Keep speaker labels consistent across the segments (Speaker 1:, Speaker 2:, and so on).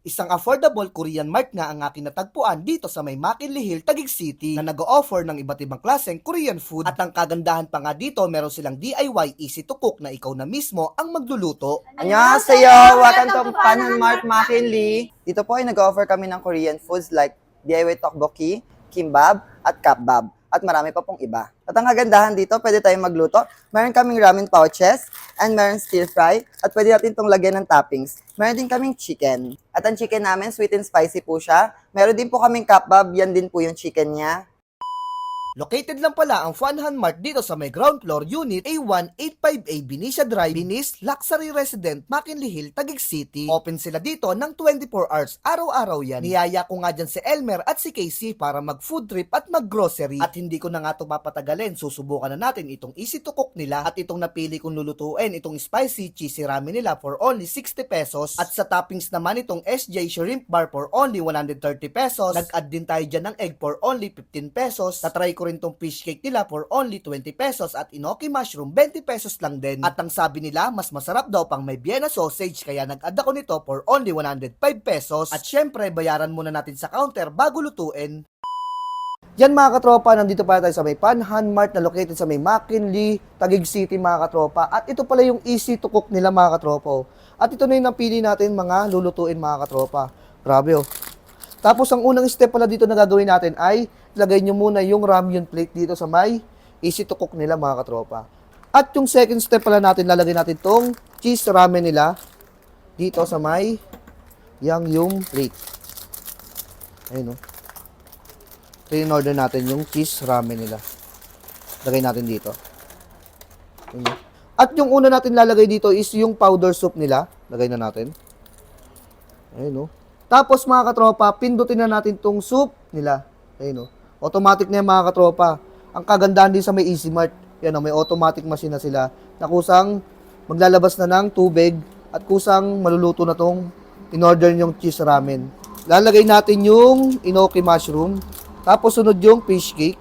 Speaker 1: Isang affordable Korean mart nga ang aking natagpuan dito sa may McKinley Hill, Taguig City na nag-o-offer ng iba't ibang klaseng Korean food. At ang kagandahan pa nga dito, meron silang DIY easy to cook na ikaw na mismo ang magluluto.
Speaker 2: Annyeonghaseyo! Welcome to Panhan Mart McKinley. Dito po ay nag-offer kami ng Korean foods like DIY tteokbokki, kimbap, at kapbap. At marami pa pong iba. At ang kagandahan dito, pwede tayong magluto. Meron kaming ramen pouches, and meron stir fry, at pwede natin itong lagyan ng toppings. Meron din kaming chicken. At ang chicken namin, sweet and spicy po siya. Meron din po kaming kapbap, yan din po yung chicken niya.
Speaker 1: Located lang pala ang Funhan Mart dito sa may ground floor, Unit A185A Benicia Drive, Binis, Luxury Resident, McKinley Hill, Taguig City. Open sila dito ng 24 hours, araw-araw yan. Niyaya ko nga dyan si Elmer at si Casey para mag-food trip at mag-grocery. At hindi ko na nga ito mapatagalin, susubukan na natin itong easy to cook nila. At itong napili kong lulutuin, itong spicy cheesy ramen nila for only 60 pesos. At sa toppings naman itong SJ Shrimp Bar for only 130 pesos. Nag-add din tayo dyan ng egg for only 15 pesos. Tatry ko rin tong fish cake nila for only 20 pesos at inoki mushroom 20 pesos lang din. At ang sabi nila, mas masarap daw pang may Vienna sausage kaya nag-add ako nito for only 105 pesos. At syempre, bayaran muna natin sa counter bago lutuin. Yan mga katropa, nandito pala tayo sa may Panhan Mart na located sa may McKinley, Taguig City mga katropa. At ito pala yung easy to cook nila mga katropa. At ito na yung napili natin mga lulutuin mga katropa. Grabe oh. Tapos ang unang step pala dito na gagawin natin ay lagay nyo muna yung ramyun plate dito sa may easy to cook nila mga katropa. At yung second step pala natin, lalagay natin tong cheese ramen nila dito sa may yung plate. Ayun o. In-order natin yung cheese ramen nila. Lagay natin dito. Ayun. At yung una natin lalagay dito is yung powder soup nila. Lagay na natin. Ayun o. Tapos mga katropa, pindutin na natin tong soup nila. Ayun o. Automatic na yan mga katropa. Ang kagandahan din sa may Easy Mart, yan o, may automatic machine na sila na kusang maglalabas na ng tubig at kusang maluluto na tong in-order yung cheese ramen. Lalagay natin yung inoki mushroom. Tapos sunod yung fish cake.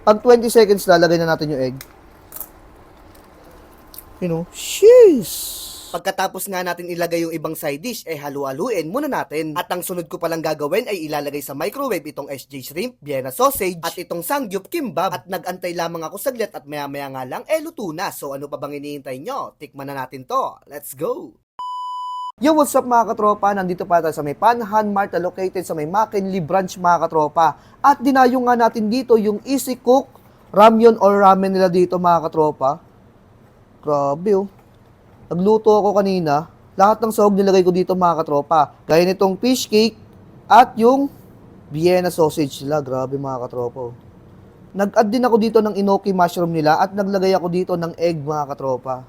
Speaker 1: Pag 20 seconds, lalagay na natin yung egg. You know, sheesh! Pagkatapos nga natin ilagay yung ibang side dish, halu-haluin muna natin. At ang sunod ko palang gagawin ay ilalagay sa microwave itong SJ Shrimp, Vienna Sausage, at itong Sangyup Kimbap. At nagantay lamang ako saglit at maya-maya nga lang, luto na. So ano pa bang hinihintay nyo? Tikman na natin to. Let's go! Yo, what's up mga katropa? Nandito pa tayo sa may Panhan Mart na located sa may McKinley branch mga katropa. At dinayong nga natin dito yung easy cook ramyun or ramen nila dito mga katropa. Grabe oh. Nagluto ako kanina, lahat ng sahog nilagay ko dito mga katropa. Gaya nitong fish cake at yung Vienna sausage nila. Grabe mga katropa. Nag-add din ako dito ng inoki mushroom nila at naglagay ako dito ng egg mga katropa.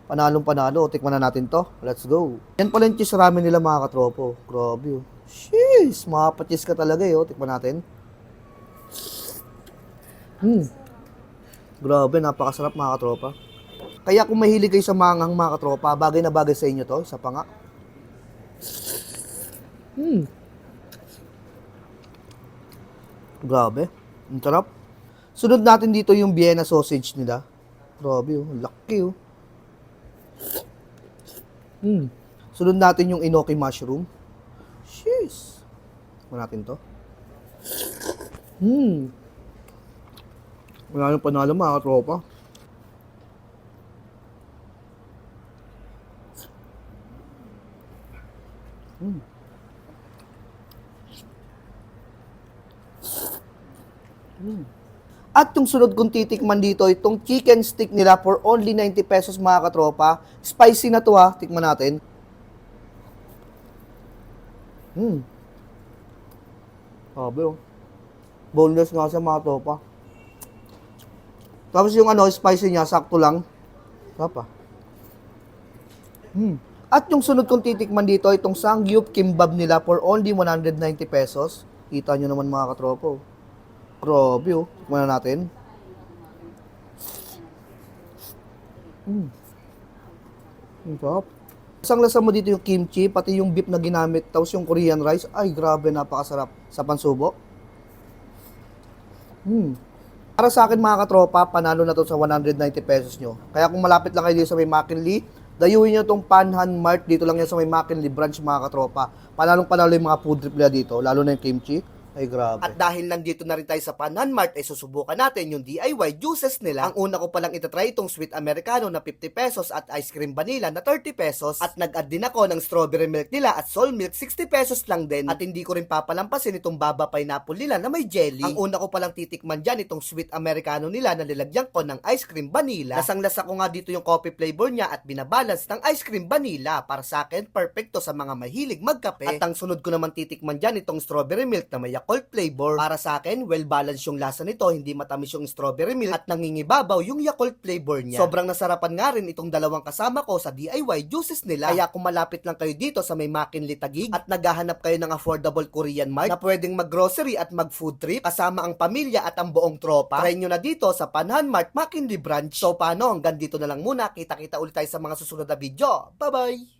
Speaker 1: Panalong panalo. Tikman na natin to. Let's go. Yan pala yung cheese ramen nila mga katropa. Grabe. Sheesh. Mapapacheese ka talaga eh. Tikman natin. Grabe. Napakasarap mga katropa. Kaya kung mahilig kayo sa manghang mga katropa, bagay na bagay sa inyo to. Isa pa nga. Grabe. Ang sarap. Sunod natin dito yung Vienna sausage nila. Grabe oh. Laki oh. Sunod natin yung inoki mushroom. Sheesh. Tikman natin to. Wala nang panalo mga katropa. At yung sunod kong titikman dito, itong chicken stick nila for only 90 pesos mga katropa. Spicy na to ha. Tikman natin. Sabi oh. Boneless nga sa mga tropa. Tapos yung spicy niya, sakto lang. Sarap ah. At yung sunod kong titikman dito, itong Sangyup Kimbap nila for only 190 pesos. Kita nyo naman mga katropa. Grabe oh. Tikman na natin. Ang sarap. Isang lasa mo dito yung kimchi, pati yung beef na ginamit, tapos yung Korean rice. Ay, grabe, napakasarap. Sa pansubo. Para sa akin mga katropa, panalo na to sa 190 pesos nyo. Kaya kung malapit lang kayo dito sa may McKinley, Dayuhin nyo tong Panhan Mart, dito lang yan sa may McKinley branch mga katropa. Panalong-panalo yung mga food trip nila dito, lalo na yung kimchi. Ay, grabe. At dahil nandito na rin tayo sa Panhan Mart, ay susubukan natin yung DIY juices nila. Ang una ko palang itatry itong sweet americano na 50 pesos at ice cream vanilla na 30 pesos. At nag-add din ako ng strawberry milk nila at soul milk 60 pesos lang din. At hindi ko rin papalampasin itong baba pineapple nila na may jelly. Ang una ko palang titikman dyan itong sweet americano nila na nilagyan ko ng ice cream vanilla. Lasang-lasa ko nga dito yung coffee flavor niya at binabalance ng ice cream vanilla. Para sa akin, perfecto sa mga mahilig magkape. At ang sunod ko naman titikman dyan itong strawberry milk na may Yakult flavor. Para sa akin, well-balanced yung lasa nito, hindi matamis yung strawberry milk at nangingibabaw yung Yakult flavor niya. Sobrang nasarapan nga rin itong dalawang kasama ko sa DIY juices nila. Kaya kung malapit lang kayo dito sa may McKinley Taguig at naghahanap kayo ng affordable Korean mart na pwedeng mag-grocery at mag-food trip kasama ang pamilya at ang buong tropa, try nyo na dito sa Panhan Mart McKinley branch. So paano, hanggang dito na lang muna. Kita-kita ulit tayo sa mga susunod na video. Bye-bye!